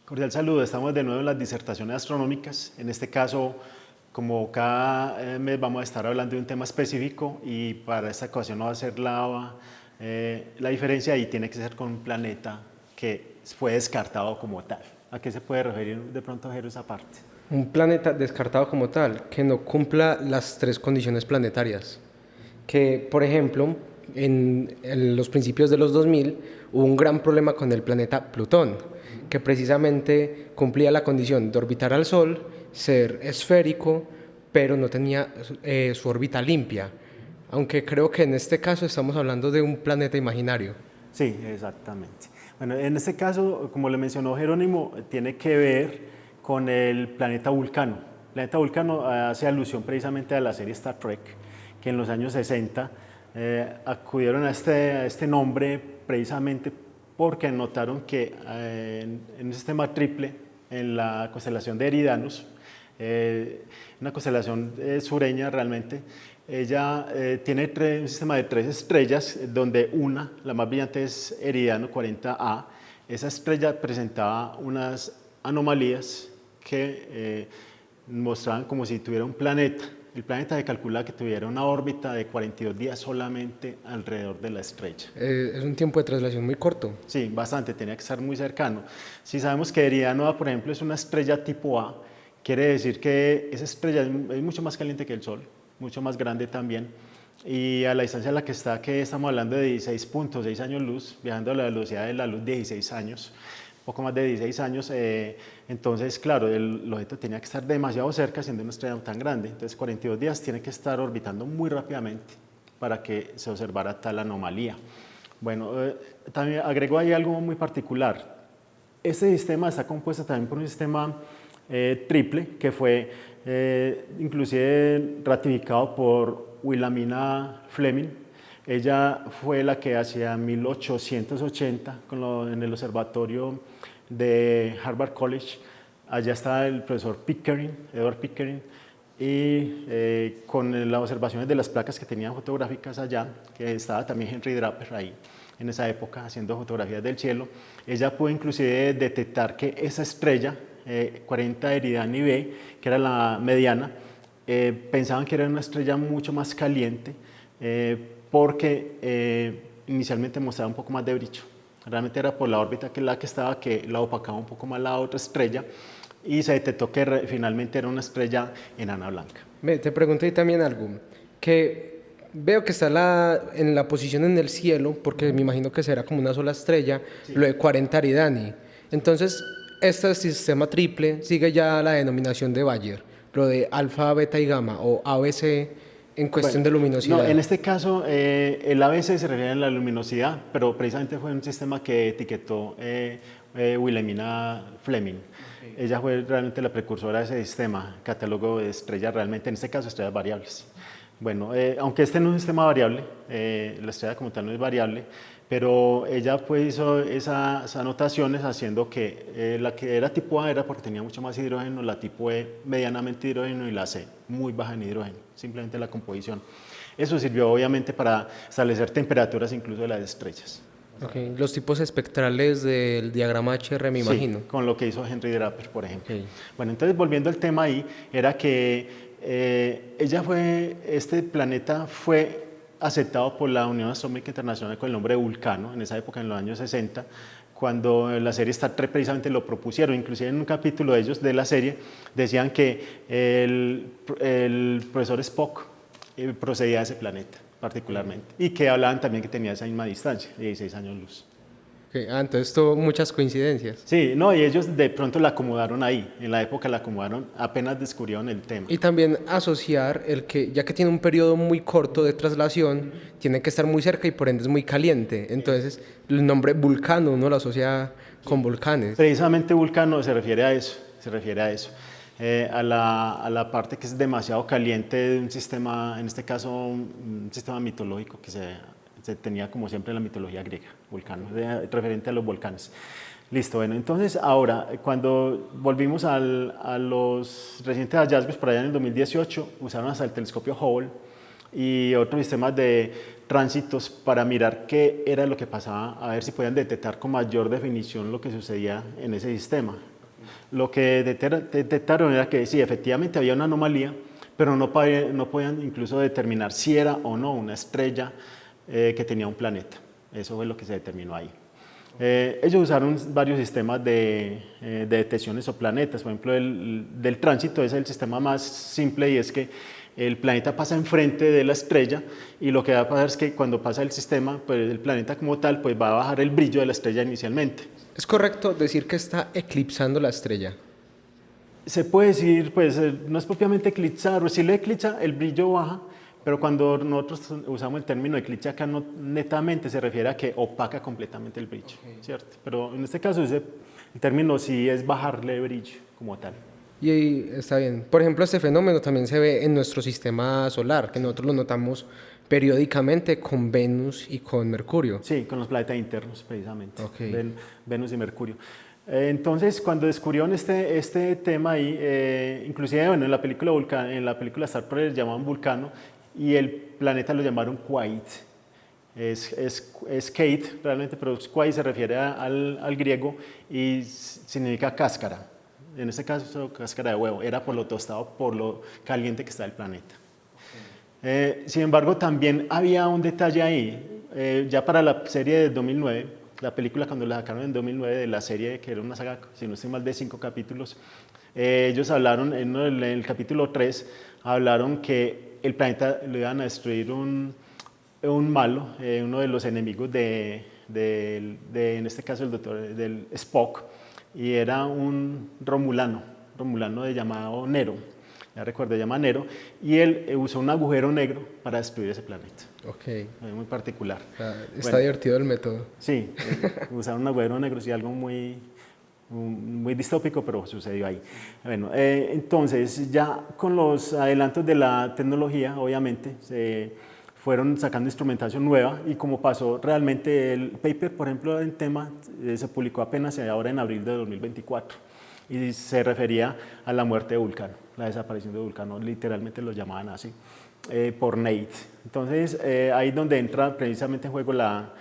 Cordial saludo, estamos de nuevo en las disertaciones astronómicas. En este caso, como cada mes vamos a estar hablando de un tema específico y para esta ocasión no va a ser la diferencia y tiene que ser con un planeta que fue descartado como tal. ¿A qué se puede referir de pronto, Jero, esa parte? Un planeta descartado como tal, que no cumpla las tres condiciones planetarias. Que, por ejemplo, en los principios de los 2000 hubo un gran problema con el planeta Plutón, que precisamente cumplía la condición de orbitar al Sol, ser esférico, pero no tenía su órbita limpia. Aunque creo que en este caso estamos hablando de un planeta imaginario. Sí, exactamente. Bueno, en este caso, como le mencionó Jerónimo, tiene que ver con el planeta Vulcano. El planeta Vulcano hace alusión precisamente a la serie Star Trek, que en los años 60 acudieron a este nombre precisamente porque notaron que en un sistema triple, en la constelación de Eridanus, una constelación sureña realmente, ella tiene un sistema de 3 estrellas, donde una, la más brillante, es Eridano 40A. Esa estrella presentaba unas anomalías que mostraban como si tuviera un planeta. El planeta se calcula que tuviera una órbita de 42 días solamente alrededor de la estrella. Es un tiempo de traslación muy corto. Sí, bastante, tenía que estar muy cercano. Si sabemos que Eridano A, por ejemplo, es una estrella tipo A, quiere decir que esa estrella es mucho más caliente que el Sol, mucho más grande también, y a la distancia a la que está, que estamos hablando de 16.6 años luz, viajando a la velocidad de la luz, 16 años, poco más de 16 años, entonces, claro, el objeto tenía que estar demasiado cerca siendo una estrella tan grande, entonces 42 días tiene que estar orbitando muy rápidamente para que se observara tal anomalía. Bueno, también agrego ahí algo muy particular. Este sistema está compuesto también por un sistema triple que fue inclusive ratificado por Wilhelmina Fleming. Ella fue la que hacia 1880 en el observatorio de Harvard College, allá está el profesor Pickering, Edward Pickering, y con las observaciones de las placas que tenían fotográficas allá, que estaba también Henry Draper ahí en esa época haciendo fotografías del cielo, ella pudo inclusive detectar que esa estrella 40 Eridani B, que era la mediana, pensaban que era una estrella mucho más caliente porque inicialmente mostraba un poco más de brillo. Realmente era por la órbita que estaba que la opacaba un poco más la otra estrella y se detectó que finalmente era una estrella enana blanca. Te pregunto ahí también algo, que veo que está en la posición en el cielo, porque me imagino que será como una sola estrella, sí. Lo de 40 Eridani. Entonces, este sistema triple sigue ya la denominación de Bayer, lo de alfa, beta y gamma, o ABC en cuestión de luminosidad. No, en este caso, el ABC se refiere a la luminosidad, pero precisamente fue un sistema que etiquetó Wilhelmina Fleming. Okay. Ella fue realmente la precursora de ese sistema, catálogo de estrellas, realmente en este caso estrellas variables. Bueno, aunque este no es un sistema variable, la estrella como tal no es variable, pero ella pues hizo esas anotaciones haciendo que la que era tipo A era porque tenía mucho más hidrógeno, la tipo E medianamente hidrógeno y la C muy baja en hidrógeno, simplemente la composición. Eso sirvió obviamente para establecer temperaturas incluso de las estrellas. Okay. Los tipos espectrales del diagrama HR, me imagino. Sí, con lo que hizo Henry Draper, por ejemplo. Okay. Bueno, entonces volviendo al tema ahí, era que este planeta fue aceptado por la Unión Astronómica Internacional con el nombre de Vulcano, en esa época, en los años 60, cuando la serie Star Trek precisamente lo propusieron, inclusive en un capítulo de ellos de la serie, decían que el profesor Spock procedía de ese planeta particularmente, y que hablaban también que tenía esa misma distancia, 16 años luz. Okay. Entonces tuvo muchas coincidencias. Sí, no, y ellos de pronto la acomodaron ahí, en la época la acomodaron, apenas descubrieron el tema. Y también asociar el que, ya que tiene un periodo muy corto de traslación, tiene que estar muy cerca y por ende es muy caliente. Entonces el nombre Vulcano uno lo asocia con volcanes. Precisamente Vulcano se refiere a eso, a la parte que es demasiado caliente de un sistema, en este caso un sistema mitológico que se tenía como siempre en la mitología griega, Vulcano, referente a los volcanes. Listo, bueno, entonces ahora, cuando volvimos a los recientes hallazgos por allá en el 2018, usaron hasta el telescopio Hubble y otros sistemas de tránsitos para mirar qué era lo que pasaba, a ver si podían detectar con mayor definición lo que sucedía en ese sistema. Lo que detectaron era que sí, efectivamente había una anomalía, pero no podían incluso determinar si era o no una estrella que tenía un planeta. Eso fue lo que se determinó ahí. Ellos usaron varios sistemas de detección de exoplanetas. Por ejemplo, del tránsito es el sistema más simple, y es que el planeta pasa enfrente de la estrella, y lo que va a pasar es que cuando pasa el sistema, pues el planeta como tal, pues va a bajar el brillo de la estrella inicialmente. ¿Es correcto decir que está eclipsando la estrella? Se puede decir, pues no es propiamente eclipsar, si lo eclipsa el brillo baja, pero cuando nosotros usamos el término eclipse acá no, netamente se refiere a que opaca completamente el brillo, ¿cierto? Pero en este caso el término sí es bajarle brillo como tal. Y ahí está bien. Por ejemplo, este fenómeno también se ve en nuestro sistema solar, que nosotros lo notamos periódicamente con Venus y con Mercurio. Sí, con los planetas internos precisamente, Okay. Venus y Mercurio. Entonces, cuando descubrieron este tema ahí, inclusive bueno, en la película Star Trek llamaban Vulcano, y el planeta lo llamaron Quaid. Es Kate realmente, pero Quaid se refiere al griego y significa cáscara. En este caso, cáscara de huevo. Era por lo tostado, por lo caliente que está el planeta. Sin embargo, también había un detalle ahí. Ya para la serie de 2009, la película cuando la sacaron en 2009 de la serie, que era una saga, si no estoy mal, de 5 capítulos, ellos hablaron, en el capítulo 3, hablaron que el planeta lo iban a destruir un malo, uno de los enemigos en este caso del Spock, y era un romulano de llamado Nero. Ya recuerdo, se llama Nero, y él usó un agujero negro para destruir ese planeta. Ok. Es muy particular. Está divertido el método. Sí, usar un agujero negro, sí, algo muy distópico, pero sucedió ahí. Bueno, entonces ya con los adelantos de la tecnología, obviamente, se fueron sacando instrumentación nueva, y como pasó realmente el paper, por ejemplo, en tema, se publicó apenas ahora en abril de 2024, y se refería a la muerte de Vulcano, la desaparición de Vulcano, literalmente lo llamaban así, por Nate. Entonces, ahí es donde entra precisamente en juego la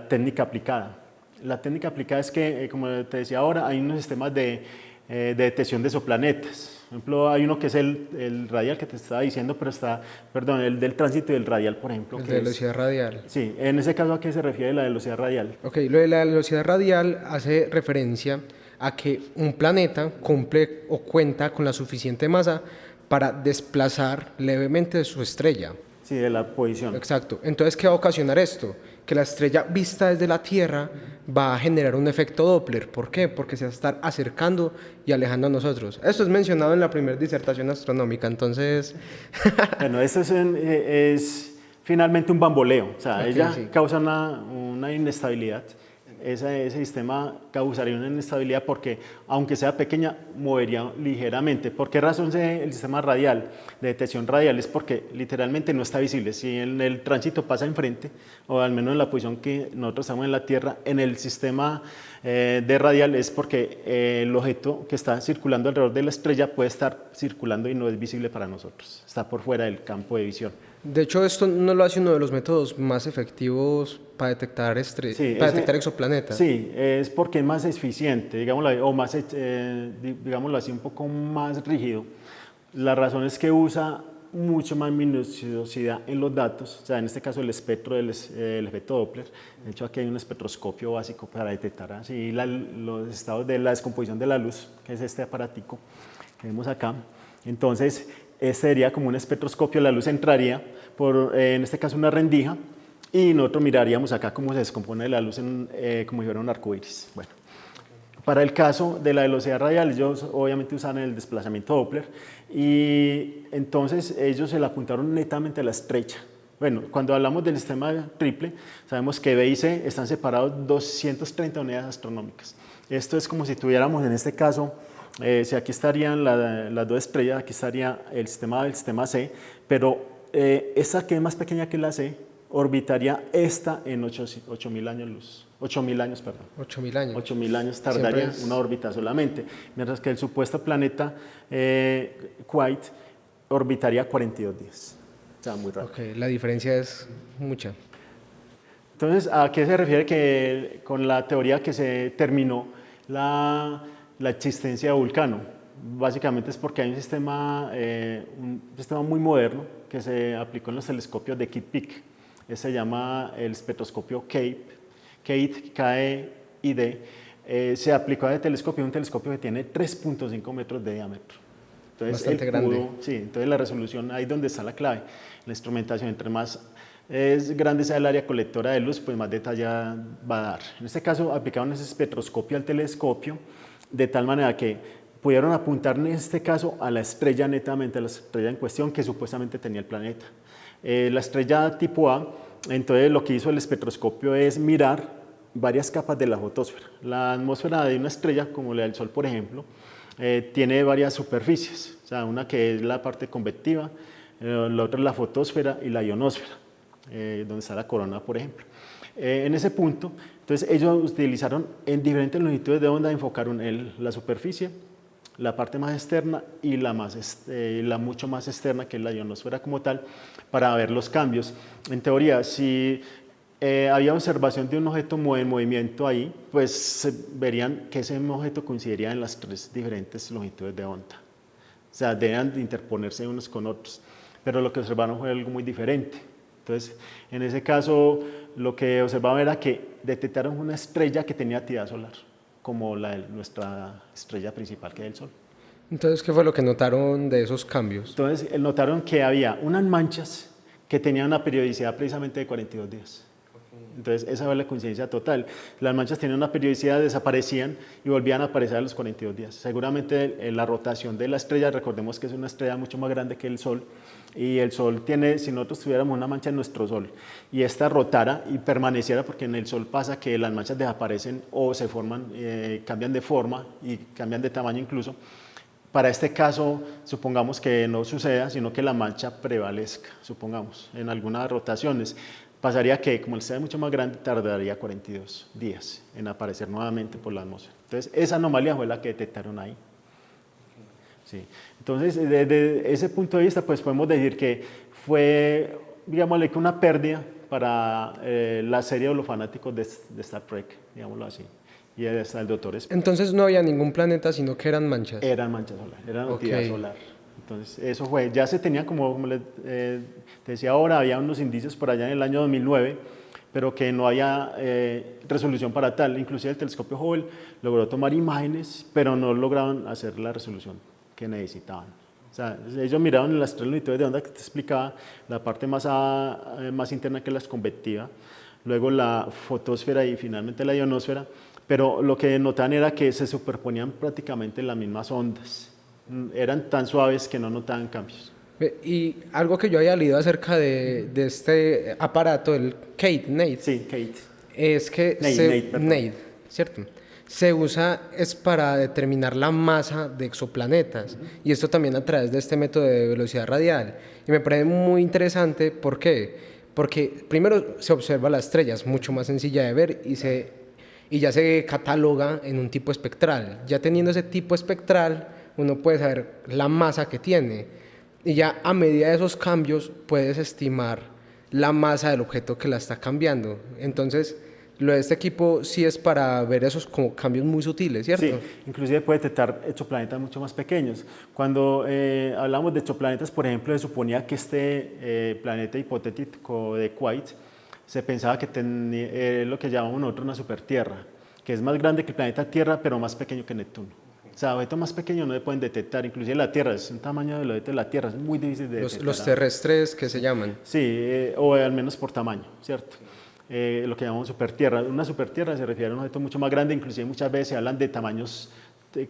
técnica aplicada. La técnica aplicada es que, como te decía ahora, hay unos sistemas de detección de exoplanetas. Por ejemplo, hay uno que es el radial que te estaba diciendo, perdón, el del tránsito y el radial, por ejemplo. El de velocidad radial. Sí, en ese caso, ¿a qué se refiere la velocidad radial? Ok, lo de la velocidad radial hace referencia a que un planeta cumple o cuenta con la suficiente masa para desplazar levemente de su estrella. Sí, de la posición. Exacto. Entonces, ¿qué va a ocasionar esto? Que la estrella vista desde la Tierra va a generar un efecto Doppler. ¿Por qué? Porque se va a estar acercando y alejando a nosotros. Esto es mencionado en la primera disertación astronómica, entonces... Bueno, esto es finalmente un bamboleo. O sea, Ok, ella sí. causa una inestabilidad. Ese sistema causaría una inestabilidad porque, aunque sea pequeña, movería ligeramente. ¿Por qué razón el sistema radial, de detección radial? Es porque literalmente no está visible. Si en el tránsito pasa enfrente, o al menos en la posición que nosotros estamos en la Tierra, en el sistema de radial es porque el objeto que está circulando alrededor de la estrella puede estar circulando y no es visible para nosotros. Está por fuera del campo de visión. De hecho, esto no lo hace uno de los métodos más efectivos para detectar, detectar exoplanetas. Sí, es porque es más eficiente, digámoslo, o más, digámoslo así, un poco más rígido. La razón es que usa mucho más minuciosidad en los datos, o sea, en este caso el espectro del efecto Doppler. De hecho, aquí hay un espectroscopio básico para detectar así los estados de la descomposición de la luz, que es este aparatico que vemos acá. Entonces, este sería como un espectroscopio, la luz entraría por, en este caso, una rendija, y nosotros miraríamos acá cómo se descompone la luz como si fuera un arco iris. Bueno, para el caso de la velocidad radial, ellos obviamente usan el desplazamiento Doppler, y entonces ellos se la apuntaron netamente a la estrella. Bueno, cuando hablamos del sistema triple, sabemos que B y C están separados 230 unidades astronómicas. Esto es como si tuviéramos en este caso, si aquí estarían las dos estrellas, aquí estaría el sistema C, pero esta que es más pequeña que la C, orbitaría esta en 8.000 años luz. 8.000 años, perdón. 8.000 años. 8.000 años tardaría una órbita solamente, mientras que el supuesto planeta Quaid orbitaría 42 días. O sea, muy raro. Ok, la diferencia es mucha. Entonces, ¿a qué se refiere que con la teoría que se terminó la existencia de Vulcano? Básicamente es porque hay un sistema muy moderno que se aplicó en los telescopios de Kitt Peak. Ese se llama el espectroscopio CAPE, K-E-I-D. Se aplicó a ese telescopio, un telescopio que tiene 3.5 metros de diámetro. Entonces, Bastante grande. Sí, entonces la resolución, ahí donde está la clave. La instrumentación, entre más es grande sea el área colectora de luz, pues más detallada va a dar. En este caso aplicaron ese espectroscopio al telescopio de tal manera que pudieron apuntar en este caso a la estrella netamente, a la estrella en cuestión que supuestamente tenía el planeta. La estrella tipo A, entonces lo que hizo el espectroscopio es mirar varias capas de la fotosfera. La atmósfera de una estrella, como la del Sol por ejemplo, tiene varias superficies, o sea, una que es la parte convectiva, la otra es la fotosfera y la ionosfera. Donde está la corona, por ejemplo. En ese punto, entonces ellos utilizaron en diferentes longitudes de onda, enfocaron la superficie, la parte más externa y la mucho más externa, que es la ionosfera como tal, para ver los cambios. En teoría, si había observación de un objeto en movimiento ahí, pues verían que ese objeto coincidiría en las tres diferentes longitudes de onda. O sea, deben de interponerse unos con otros. Pero lo que observaron fue algo muy diferente. Entonces, en ese caso, lo que observaban era que detectaron una estrella que tenía actividad solar, como nuestra estrella principal, que es el Sol. Entonces, ¿qué fue lo que notaron de esos cambios? Entonces, notaron que había unas manchas que tenían una periodicidad precisamente de 42 días. Entonces, esa fue la coincidencia total. Las manchas tenían una periodicidad, desaparecían y volvían a aparecer a los 42 días. Seguramente la rotación de la estrella, recordemos que es una estrella mucho más grande que el Sol, y el Sol tiene, si nosotros tuviéramos una mancha en nuestro Sol y esta rotara y permaneciera, porque en el Sol pasa que las manchas desaparecen o se forman, cambian de forma y cambian de tamaño incluso. Para este caso, supongamos que no suceda, sino que la mancha prevalezca, supongamos, en algunas rotaciones. Pasaría que, como el estrella es mucho más grande, tardaría 42 días en aparecer nuevamente por la atmósfera. Entonces, esa anomalía fue la que detectaron ahí. Sí. Entonces, desde ese punto de vista, pues podemos decir que fue, digámosle, que una pérdida para la serie de los fanáticos de Star Trek, digámoslo así, y hasta el Doctor Spock. Entonces no había ningún planeta, sino que eran manchas. Eran manchas solares, eran actividad solar. Entonces, eso fue, ya se tenía como les decía ahora, había unos indicios por allá en el año 2009, pero que no había resolución para tal. Inclusive el telescopio Hubble logró tomar imágenes, pero no lograron hacer la resolución que necesitaban. O sea, ellos miraron en las tres longitudes de onda que te explicaba, la parte más interna que es la convectiva, luego la fotosfera y finalmente la ionosfera, pero lo que notaban era que se superponían prácticamente las mismas ondas. Eran tan suaves que no notaban cambios. Y algo que yo había leído acerca de este aparato, el NADE. Sí, Kate. Es que NADE, ¿cierto? Se usa es para determinar la masa de exoplanetas, y esto también a través de este método de velocidad radial. Y me parece muy interesante, ¿por qué? Porque primero se observa la estrella, es mucho más sencilla de ver y ya se cataloga en un tipo espectral. Ya teniendo ese tipo espectral, uno puede saber la masa que tiene, y ya a medida de esos cambios puedes estimar la masa del objeto que la está cambiando. Entonces, lo de este equipo sí es para ver esos como cambios muy sutiles, ¿cierto? Sí, inclusive puede detectar exoplanetas mucho más pequeños. Cuando hablamos de exoplanetas, por ejemplo, se suponía que este planeta hipotético de Kuiper se pensaba que tenía lo que llamamos nosotros una supertierra, que es más grande que el planeta Tierra, pero más pequeño que Neptuno. O sea, objetos más pequeños no se pueden detectar, inclusive la Tierra, es un tamaño del objeto de la Tierra, es muy difícil de detectar. Los terrestres que se llaman. Sí, o al menos por tamaño, ¿cierto? Lo que llamamos supertierra. Una supertierra se refiere a un objeto mucho más grande, inclusive muchas veces se hablan de tamaños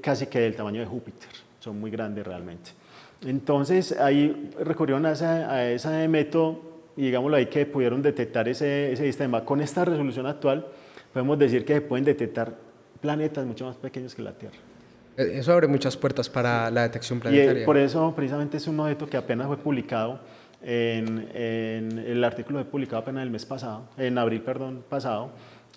casi que del tamaño de Júpiter, son muy grandes realmente. Entonces ahí recurrieron a ese método y digámoslo ahí que pudieron detectar ese sistema. Con esta resolución actual podemos decir que se pueden detectar planetas mucho más pequeños que la Tierra. Eso abre muchas puertas para la detección planetaria. Y por eso precisamente es un objeto que apenas fue publicado en el artículo fue publicado apenas el mes pasado, en abril, pasado,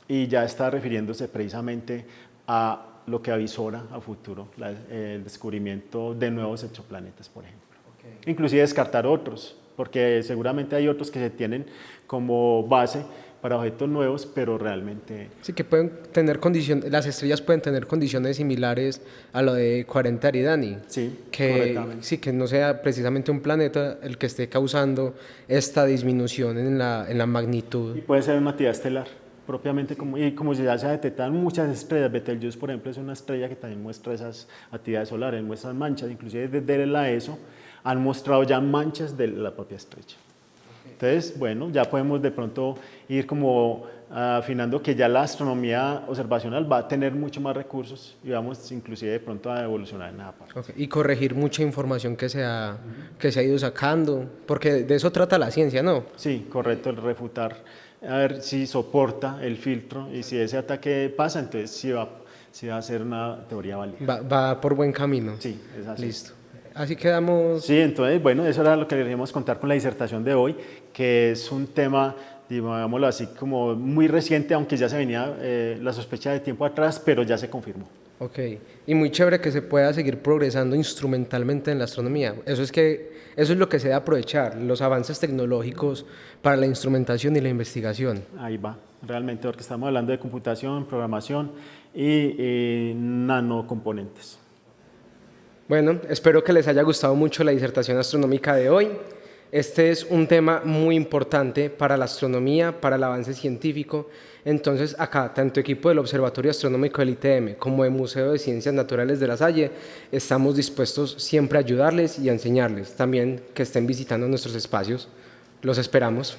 y ya está refiriéndose precisamente a lo que avisora a futuro el descubrimiento de nuevos exoplanetas, por ejemplo. Okay. Inclusive descartar otros. porque seguramente hay otros que se tienen como base para objetos nuevos, pero realmente... Sí, que pueden tener condiciones, las estrellas pueden tener condiciones similares a lo de 40 Eridani. Sí, Que, correctamente. sí, que no sea precisamente un planeta el que esté causando esta disminución en la magnitud. Y puede ser una actividad estelar, propiamente como ya se detectan muchas estrellas. Betelgeuse, por ejemplo, es una estrella que también muestra esas actividades solares, muestra manchas, inclusive desde la ESO han mostrado ya manchas de la propia estrella. Entonces, bueno, ya podemos de pronto ir como afinando que ya la astronomía observacional va a tener mucho más recursos y vamos inclusive de pronto a evolucionar en esa parte. Okay. Y corregir mucha información que se ha ido sacando, porque de eso trata la ciencia, ¿no? Sí, correcto, el refutar, a ver si soporta el filtro y si ese ataque pasa, entonces sí va a ser una teoría válida. Va por buen camino. Sí, es así. Listo. Así quedamos. Sí, entonces, bueno, eso era lo que queríamos contar con la disertación de hoy, que es un tema, digámoslo así, como muy reciente, aunque ya se venía la sospecha de tiempo atrás, pero ya se confirmó. Ok, y muy chévere que se pueda seguir progresando instrumentalmente en la astronomía. Eso es lo que se debe aprovechar, los avances tecnológicos para la instrumentación y la investigación. Ahí va, realmente, porque estamos hablando de computación, programación y nanocomponentes. Bueno, espero que les haya gustado mucho la disertación astronómica de hoy. Este es un tema muy importante para la astronomía, para el avance científico. Entonces, acá, tanto equipo del Observatorio Astronómico del ITM como del Museo de Ciencias Naturales de La Salle, estamos dispuestos siempre a ayudarles y a enseñarles. También que estén visitando nuestros espacios. Los esperamos.